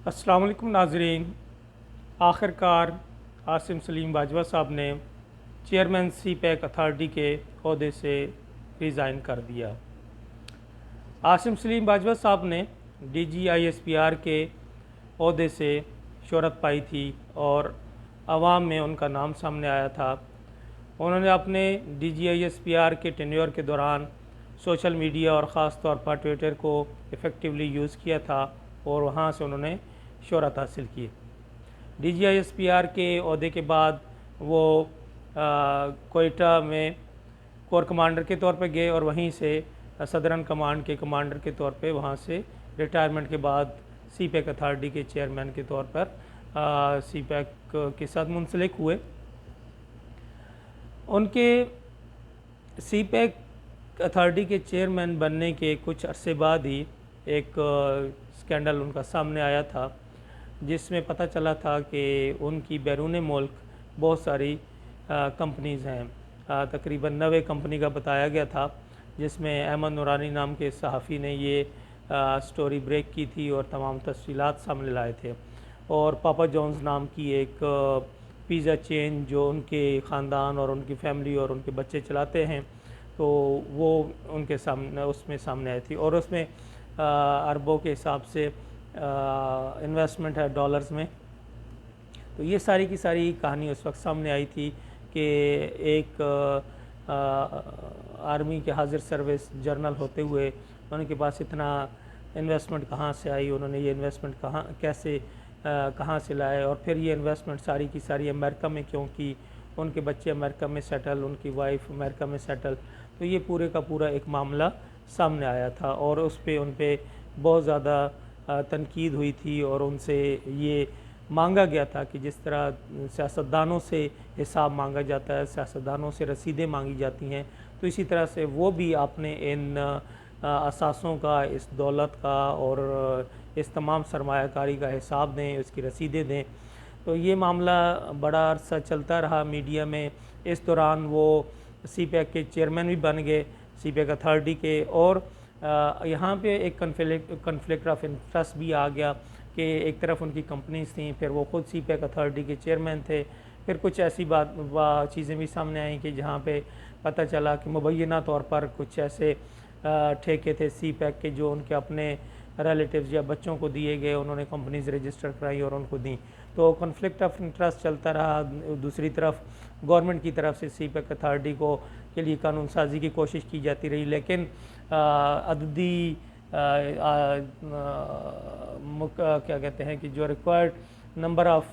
अस्सलाम वालेकुम नाज़रीन। आखिरकार आसिम सलीम बाजवा साहब ने चेयरमैन सी पैक अथॉरिटी के अहदे से रिज़ाइन कर दिया। आसिम सलीम बाजवा साहब ने DGISPR के अहदे से शोहरत पाई थी और आवाम में उनका नाम सामने आया था। उन्होंने अपने DGISPR के टेन्योर के दौरान सोशल मीडिया और ख़ास तौर पर ट्विटर को इफ़ेक्टिवली यूज़ किया था और वहाँ से उन्होंने शोहरत हासिल की। DGISPR के अहदे के बाद वो कोयटा में कोर कमांडर के तौर पे गए और वहीं से सदरन कमांड के कमांडर के तौर पे वहाँ से रिटायरमेंट के बाद सी पैक अथॉरिटी के चेयरमैन के तौर पर सी पैक के साथ मुंसलिक हुए। उनके सी पैक अथॉरिटी के चेयरमैन बनने के कुछ अरसे बाद ही एक स्कैंडल उनका सामने आया था, जिसमें पता चला था कि उनकी बैरून मुल्क बहुत सारी कंपनीज़ हैं। तकरीबन 90 कंपनी का बताया गया था, जिसमें अहमद नूरानी नाम के सहाफ़ी ने ये स्टोरी ब्रेक की थी और तमाम तफसीलात सामने लाए थे। और पापा जॉन्स नाम की एक पिज़्ज़ा चेन जो उनके ख़ानदान और उनकी फैमिली और उनके बच्चे चलाते हैं, तो वो उनके सामने उसमें सामने आई थी और उसमें अरबों के हिसाब से इन्वेस्टमेंट है डॉलर्स में। तो ये सारी की सारी कहानी उस वक्त सामने आई थी कि एक आर्मी के हाजिर सर्विस जर्नल होते हुए उनके पास इतना इन्वेस्टमेंट कहाँ से आई, उन्होंने ये इन्वेस्टमेंट कहाँ से लाए और फिर ये इन्वेस्टमेंट सारी की सारी अमेरिका में, क्योंकि उनके बच्चे अमेरिका में सेटल, उनकी वाइफ अमेरिका में सेटल। तो ये पूरे का पूरा एक मामला सामने आया था और उस पर उन पर बहुत ज़्यादा तनकीद हुई थी और उनसे ये मांगा गया था कि जिस तरह सियासतदानों से हिसाब मांगा जाता है, सियासतदानों से रसीदें मांगी जाती हैं, तो इसी तरह से वो भी अपने इन असासों का, इस दौलत का और इस तमाम सरमायाकारी का हिसाब दें, इसकी रसीदें दें। तो ये मामला बड़ा अरसा चलता रहा मीडिया में। इस दौरान वो सी पैक के चेयरमैन भी बन गए, सी पैक अथॉरिटी के, और यहाँ पे एक कन्फ्लिक्ट ऑफ इंटरेस्ट भी आ गया कि एक तरफ उनकी कंपनीज थी, फिर वो खुद सी पैक अथॉरिटी के चेयरमैन थे। फिर कुछ ऐसी चीज़ें भी सामने आई कि जहाँ पे पता चला कि मुबैना तौर पर कुछ ऐसे ठेके थे सी पैक के जो उनके अपने रिलेटिव्स या बच्चों को दिए गए, उन्होंने कंपनीज रजिस्टर कराई और उनको दी। तो कॉन्फ्लिक्ट ऑफ इंटरेस्ट चलता रहा। दूसरी तरफ गवर्नमेंट की तरफ से सी पैक अथॉरिटी को के लिए कानून साजी की कोशिश की जाती रही, लेकिन अददी क्या कहते हैं कि जो रिक्वायर्ड नंबर ऑफ़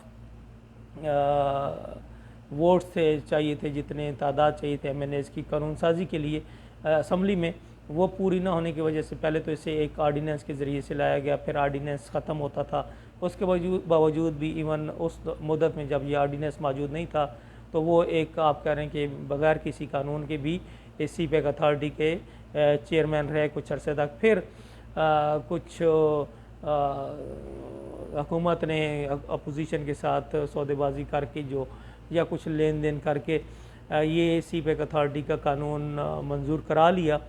वोट्स चाहिए थे, जितने तादाद चाहिए थे MNAs की कानून साजी के लिए असम्बली में, वो पूरी ना होने की वजह से पहले तो इसे एक आर्डीनेंस के ज़रिए से लाया गया, फिर आर्डीनेंस ख़त्म होता था। उसके बावजूद भी इवन उस मुद्दत में जब ये आर्डीनेंस मौजूद नहीं था, तो वो एक आप कह रहे हैं कि बग़ैर किसी कानून के भी सी पैक अथॉरिटी के चेयरमैन रहे कुछ अरसे तक। फिर कुछ हुकूमत ने अपोजिशन के साथ सौदेबाजी करके जो या कुछ लेन देन करके ये सी पैक अथॉरिटी का कानून मंजूर करा लिया।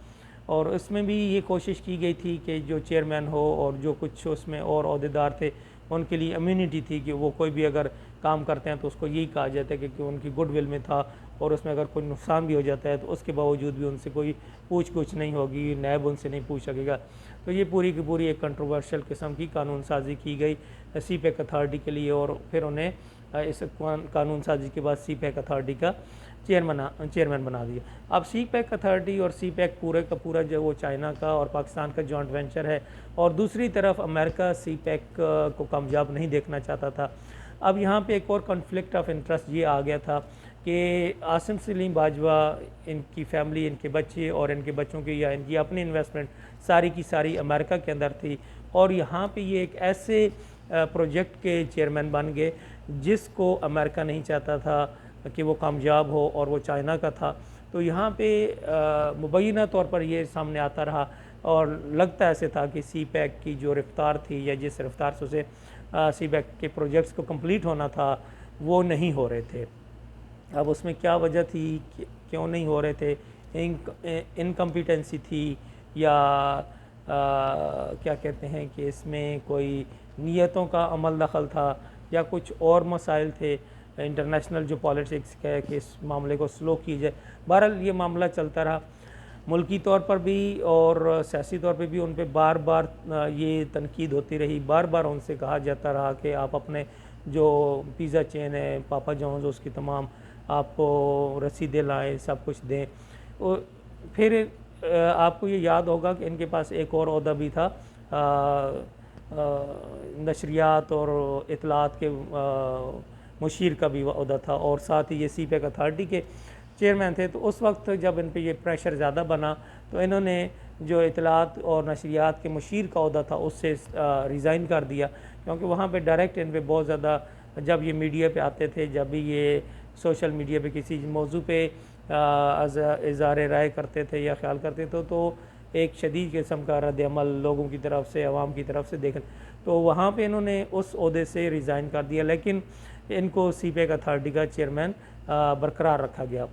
और इसमें भी ये कोशिश की गई थी कि जो चेयरमैन हो और जो कुछ उसमें और अहदेदार थे, उनके लिए इम्यूनिटी थी कि वो कोई भी अगर काम करते हैं तो उसको यही कहा जाता है कि उनकी गुडविल में था और उसमें अगर कोई नुकसान भी हो जाता है तो उसके बावजूद भी उनसे कोई पूछ नहीं होगी, नायब उनसे नहीं पूछ सकेगा। तो ये पूरी की पूरी एक कंट्रोवर्शियल किस्म की कानून साजी की गई सी पैक अथॉरिटी के लिए और फिर उन्हें इस कानून साजी के बाद सी पैक अथॉरिटी का चेयरमैन बना दिया। अब सी पैक अथॉरिटी और सी पैक पूरे का पूरा जो वो चाइना का और पाकिस्तान का जॉइंट वेंचर है और दूसरी तरफ अमेरिका सी पैक को कामयाब नहीं देखना चाहता था। अब यहाँ पे एक और कॉन्फ्लिक्ट ऑफ इंटरेस्ट ये आ गया था कि आसिम सलीम बाजवा, इनकी फैमिली, इनके बच्चे और इनके बच्चों की या इनकी अपनी इन्वेस्टमेंट सारी की सारी अमेरिका के अंदर थी और यहाँ पे ये एक ऐसे प्रोजेक्ट के चेयरमैन बन गए जिसको अमेरिका नहीं चाहता था कि वो कामयाब हो और वो चाइना का था। तो यहाँ पे मुबैना तौर पर ये सामने आता रहा और लगता ऐसे था कि सी पैक की जो रफ्तार थी या जिस रफ्तार से उसे सी पैक के प्रोजेक्ट्स को कंप्लीट होना था वो नहीं हो रहे थे। अब उसमें क्या वजह थी, क्यों नहीं हो रहे थे, इनकम्पिटेंसी थी या क्या कहते हैं कि इसमें कोई नीयतों का अमल दखल था या कुछ और मसाइल थे इंटरनेशनल जो पॉलिटिक्स है कि इस मामले को स्लो की जाए। बहरहाल ये मामला चलता रहा, मुल्की तौर पर भी और सियासी तौर पे भी उन पे बार बार ये तनकीद होती रही, बार बार उनसे कहा जाता रहा कि आप अपने जो पिज़्ज़ा चेन है पापा जॉन्स उसकी तमाम आप रसीदें लाएँ, सब कुछ दें। फिर आपको ये याद होगा कि इनके पास एक और ओहदा भी था, नशरियात और इतलात के मुशीर का भी ओहदा था और साथ ही ये सीपेक अथॉरिटी के चेयरमैन थे। तो उस वक्त जब इन पे ये प्रेशर ज़्यादा बना तो इन्होंने जो इतलात और नशरियात के मुशीर का ओहदा था उससे रिज़ाइन कर दिया, क्योंकि वहाँ पे डायरेक्ट इन पे बहुत ज़्यादा, जब ये मीडिया पे आते थे, जब भी ये सोशल मीडिया पे किसी मौजू पे इज़हार राय करते थे या ख्याल करते थे तो एक शदीद किस्म का रद्द-ए-अमल लोगों की तरफ से, आवाम की तरफ से देखने, तो वहाँ पे इन्होंने उस ओहदे से रिज़ाइन कर दिया, लेकिन इनको सीपेक अथॉरिटी का चेयरमैन बरकरार रखा गया।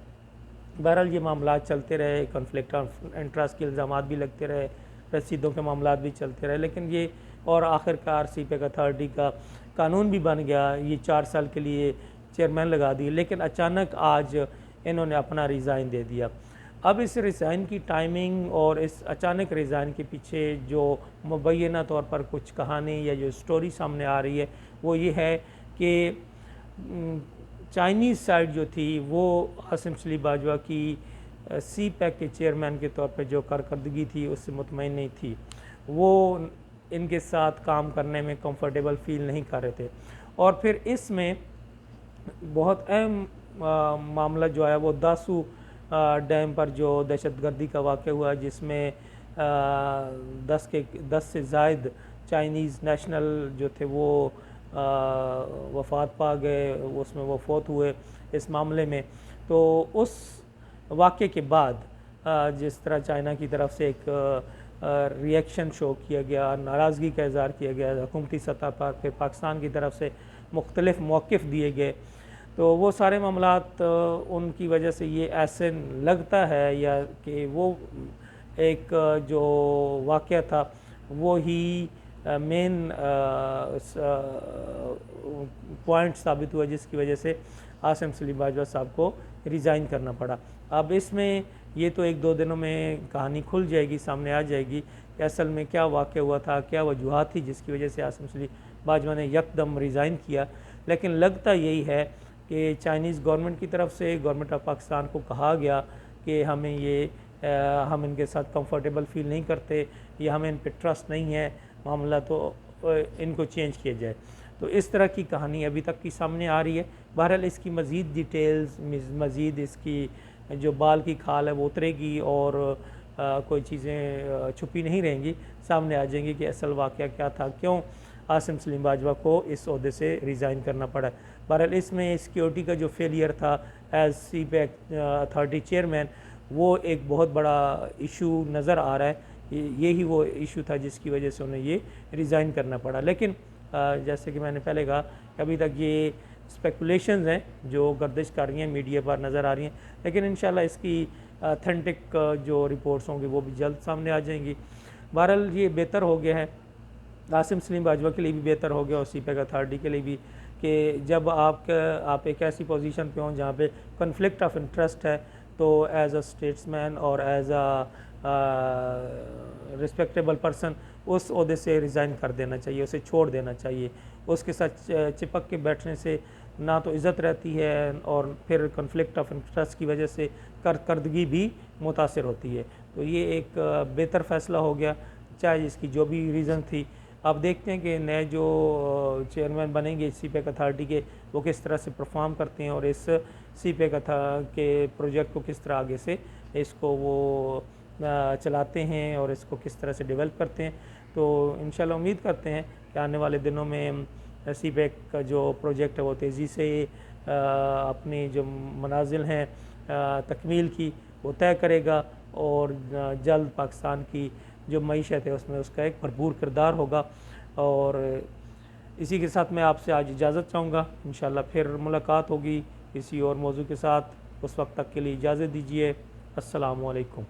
बहरहाल ये मामला चलते रहे, कॉन्फ्लिक्ट ऑफ इंटरेस्ट के इल्ज़ाम भी लगते रहे, रसीदों के मामला भी चलते रहे, लेकिन ये और आखिरकार सीपेक अथॉरिटी का कानून भी बन गया, ये 4 साल के लिए चेयरमैन लगा दिए। लेकिन अचानक आज इन्होंने अपना रिज़ाइन दे दिया। अब इस रिज़ाइन की टाइमिंग और इस अचानक रिज़ाइन के पीछे जो मुबैना तौर पर कुछ कहानी या जो स्टोरी सामने आ रही है वो ये है कि चाइनीज़ साइड जो थी वो आसिम सलीम बाजवा की सीपेक के चेयरमैन के तौर पे जो कारकर्दगी थी उससे मुतमईन नहीं थी, वो इनके साथ काम करने में कंफर्टेबल फील नहीं कर रहे थे। और फिर इसमें बहुत अहम मामला जो है वो दासू डैम पर जो दहशतगर्दी का वाक़या हुआ, जिसमें 10 से ज़ायद चाइनीज़ नेशनल जो थे वो वफ़ात पा गए, उसमें वो फौत हुए इस मामले में। तो उस वाक़े के बाद जिस तरह चाइना की तरफ से एक रिएक्शन शो किया गया, नाराज़गी का इज़हार किया गया हुकूमती सतह पर, फिर पाकिस्तान की तरफ से मुख्तलिफ़ मौक़िफ़ दिए गए, तो वो सारे मामलात उनकी वजह से ये ऐसे लगता है या कि वो एक जो वाक़या था वो ही मेन पॉइंट साबित हुआ जिसकी वजह से आसिम सलीम बाजवा साहब को रिज़ाइन करना पड़ा। अब इसमें ये तो 1-2 दिनों में कहानी खुल जाएगी, सामने आ जाएगी कि असल में क्या वाक़या हुआ था, क्या वजूहात थी जिसकी वजह से आसिम सलीम बाजवा ने यकदम रिज़ाइन किया। लेकिन लगता यही है कि चाइनीज़ गवर्नमेंट की तरफ से गवर्नमेंट ऑफ पाकिस्तान को कहा गया कि हमें ये हम इनके साथ कंफर्टेबल फील नहीं करते या हमें इन पर ट्रस्ट नहीं है, मामला तो इनको चेंज किया जाए। तो इस तरह की कहानी अभी तक की सामने आ रही है। बहरहाल इसकी मज़ीद डिटेल्स, मज़ीद इसकी जो बाल की खाल है वो उतरेगी और कोई चीज़ें छुपी नहीं रहेंगी, सामने आ जाएंगी कि असल वाक़या क्या था, क्यों आसिम सलीम बाजवा को इस ओहदे से रिज़ाइन करना पड़ा। बहरहाल इसमें सिक्योरिटी का जो फेलियर था एज सीपेक अथॉरिटी चेयरमैन, वो एक बहुत बड़ा इशू नज़र आ रहा है। यही वो इशू था जिसकी वजह से उन्हें ये रिज़ाइन करना पड़ा। लेकिन जैसे कि मैंने पहले कहा कि अभी तक ये स्पेकुलेशंस हैं जो गर्दिश कर रही हैं, मीडिया पर नज़र आ रही हैं, लेकिन इंशाल्लाह इसकी ऑथेंटिक जो रिपोर्ट्स होंगी वो भी जल्द सामने आ जाएंगी। बहरहाल ये बेहतर हो गया है, आसिम सलीम बाजवा के लिए भी बेहतर हो गया और सीपेक अथॉरिटी के लिए भी, कि जब आप एक ऐसी पोजीशन पे हों जहाँ पे कॉन्फ्लिक्ट ऑफ इंटरेस्ट है, तो एज अ स्टेट्समैन और एज अ रिस्पेक्टेबल पर्सन उस ओहदे से रिज़ाइन कर देना चाहिए, उसे छोड़ देना चाहिए। उसके साथ चिपक के बैठने से ना तो इज़्ज़त रहती है और फिर कॉन्फ्लिक्ट ऑफ इंटरेस्ट की वजह से कारकर्दगी भी मुतासर होती है। तो ये एक बेहतर फ़ैसला हो गया, चाहे इसकी जो भी रीज़न थी। अब देखते हैं कि नए जो चेयरमैन बनेंगे सीपेक अथॉरिटी के, वो किस तरह से परफॉर्म करते हैं और इस सीपेक के प्रोजेक्ट को किस तरह आगे से इसको वो चलाते हैं और इसको किस तरह से डेवलप करते हैं। तो इंशाल्लाह उम्मीद करते हैं कि आने वाले दिनों में सीपेक का जो प्रोजेक्ट है वो तेज़ी से अपनी जो मनाजिल हैं तकमील की वो तय करेगा और जल्द पाकिस्तान की जो मईशत है उसमें उसका एक भरपूर किरदार होगा। और इसी के साथ मैं आपसे आज इजाज़त चाहूँगा। इंशाल्लाह फिर मुलाकात होगी किसी और मौजू के साथ। उस वक्त तक के लिए इजाज़त दीजिए। अस्सलामु अलैकुम।